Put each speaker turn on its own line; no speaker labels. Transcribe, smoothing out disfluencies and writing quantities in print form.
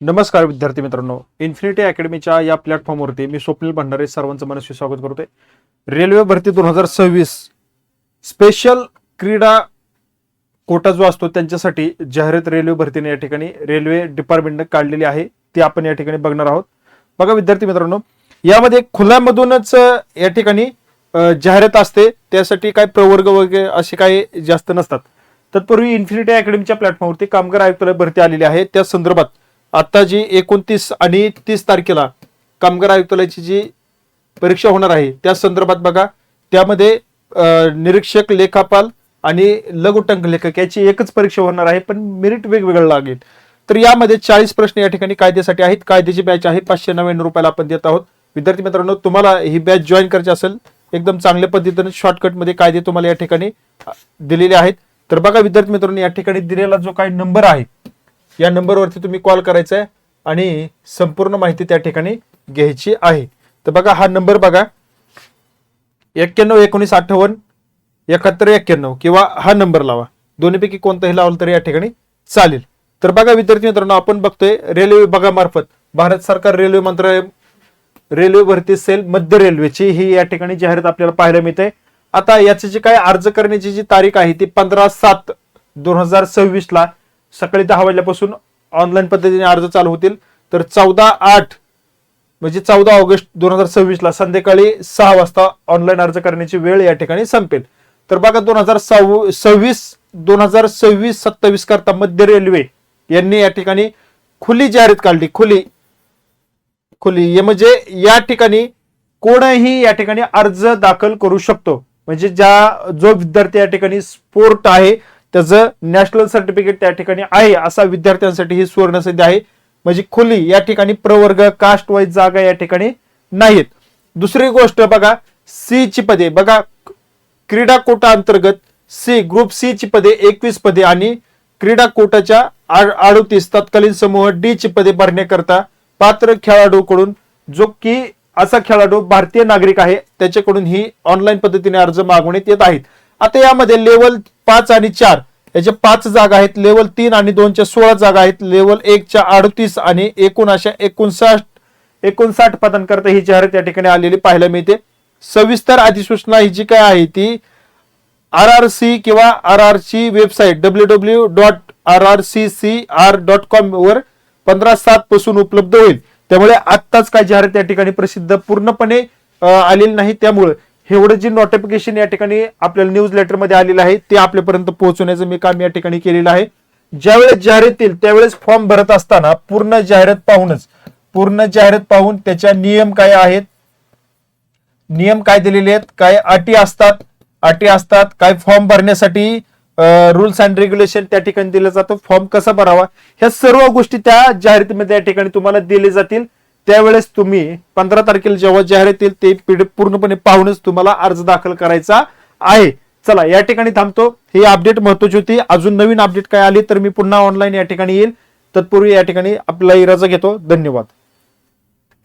नमस्कार विद्यार्थी मित्रांनो, इन्फिनिटी अकॅडमीच्या या प्लॅटफॉर्मवरती मी स्वप्नील भंडारे सर्वांचं मनस्वी स्वागत करतोय. रेल्वे भरती 2026 स्पेशल क्रीडा कोटा जो असतो त्यांच्यासाठी जाहिरात रेल्वे भरतीने या ठिकाणी रेल्वे डिपार्टमेंटने काढलेली आहे, ती आपण या ठिकाणी बघणार आहोत. बघा विद्यार्थी मित्रांनो, यामध्ये खुल्यामधूनच या ठिकाणी जाहिरात असते, त्यासाठी काय प्रवर्ग वगैरे असे काही जास्त नसतात. तत्पूर्वी इन्फिनिटी अकॅडमीच्या प्लॅटफॉर्मवरती कामगार आयुक्तालय भरती आलेली आहे. त्या संदर्भात आता जी 29 आणि 30 तारखेला कामगार आयुक्तालयाची जी परीक्षा होणार आहे त्या संदर्भात बघा, त्यामध्ये निरीक्षक, लेखापाल आणि लघुटंक लेखक याची एकच परीक्षा होणार आहे, पण मेरिट वेगवेगळं लागेल. तर यामध्ये 40 प्रश्न या ठिकाणी कायद्यासाठी आहेत. कायद्याची बॅच आहे, 599 रुपयाला आपण देत आहोत. विद्यार्थी मित्रांनो, तुम्हाला ही बॅच जॉईन करायची असेल, एकदम चांगल्या पद्धतीने शॉर्टकटमध्ये कायदे तुम्हाला या ठिकाणी दिलेले आहेत. तर बघा विद्यार्थी मित्रांनो, या ठिकाणी दिलेला जो काही नंबर आहे या नंबरवरती तुम्ही कॉल करायचा आहे आणि संपूर्ण माहिती त्या ठिकाणी घ्यायची आहे. तर बघा हा नंबर बघा, 91 19 58 71 91 किंवा हा नंबर लावा, दोन्हीपैकी कोणताही लावला तरी या ठिकाणी चालेल. तर बघा विद्यार्थी मित्रांनो, आपण बघतोय रेल्वे विभागामार्फत भारत सरकार रेल्वे मंत्रालय रेल्वे भरती सेल मध्य रेल्वेची ही या ठिकाणी जाहिरात आपल्याला पाहायला मिळते. आता याची जी काय अर्ज करण्याची जी तारीख आहे ती 15/7/2026 ला सकाळी 10 वाजल्यापासून ऑनलाईन पद्धतीने अर्ज चालू होतील. तर 14/8 म्हणजे 14 ऑगस्ट 2026 ला संध्याकाळी 6 वाजता ऑनलाईन अर्ज करण्याची वेळ या ठिकाणी संपेल. तर बघा 2026-27 करता मध्य रेल्वे यांनी या ठिकाणी खुली जाहिरात काढली. खुली म्हणजे या ठिकाणी कोणीही या ठिकाणी अर्ज दाखल करू शकतो. म्हणजे जो विद्यार्थी या ठिकाणी स्पोर्ट आहे, त्याचं नॅशनल सर्टिफिकेट त्या ठिकाणी आहे, असा विद्यार्थ्यांसाठी ही सुवर्ण संधी आहे. म्हणजे खुली, या ठिकाणी प्रवर्ग कास्ट वाईज जागा या ठिकाणी नाहीत. दुसरी गोष्ट बघा, सी ची पदे बघा, क्रीडा कोटा अंतर्गत सी ग्रुप सी ची पदे 21 पदे आणि क्रीडा कोटाच्या 38 तत्कालीन समूह डी ची पदे भरण्याकरता पात्र खेळाडूकडून, जो की असा खेळाडू भारतीय नागरिक आहे, त्याच्याकडून ही ऑनलाईन पद्धतीने अर्ज मागवण्यात येत आहेत. आता यामध्ये लेवल 5 आणि 4 याच्या 5 जागा आहेत, लेवल 3 आणि 2 च्या 16 जागा आहेत, लेवल 1 च्या 38 आणि एकूण अशा 59 पदांकरता ही जाहिरात या ठिकाणी आलेली पाहायला मिळते. सविस्तर अधिसूचना ही जी काय आहे ती RRC किंवा RR ची वेबसाईट www.rrccr.com वर 15/7 पासून उपलब्ध होईल. त्यामुळे आत्ताच काय जाहिरात या ठिकाणी प्रसिद्ध पूर्णपणे आलेली नाही, त्यामुळे एवढं जे नोटिफिकेशन या ठिकाणी आपल्याला न्यूज लेटर मध्ये आलेलं आहे ते आपल्यापर्यंत पोहोचवण्याचं मी काम या ठिकाणी केलेलं आहे. ज्यावेळेस जाहिरात येईल त्यावेळेस फॉर्म भरत असताना पूर्ण जाहिरात पाहून त्याच्या नियम काय आहेत, नियम काय दिलेले आहेत, काय अटी असतात, काय फॉर्म भरण्यासाठी रूल्स अँड रेग्युलेशन त्या ठिकाणी दिलं जातं, फॉर्म कसा भरावा, ह्या सर्व गोष्टी त्या जाहिरातीमध्ये या ठिकाणी तुम्हाला दिले जातील. त्यावेळेस तुम्ही 15 तारखेला जेव्हा जाहिरात येईल ते पीडीएफ पूर्णपणे पाहूनच तुम्हाला अर्ज दाखल करायचा आहे. चला या ठिकाणी थांबतो. ही अपडेट महत्वाची होती. अजून नवीन अपडेट काय आली तर मी पुन्हा ऑनलाईन या ठिकाणी येईल. तत्पूर्वी या ठिकाणी आपला रजा घेतो. धन्यवाद.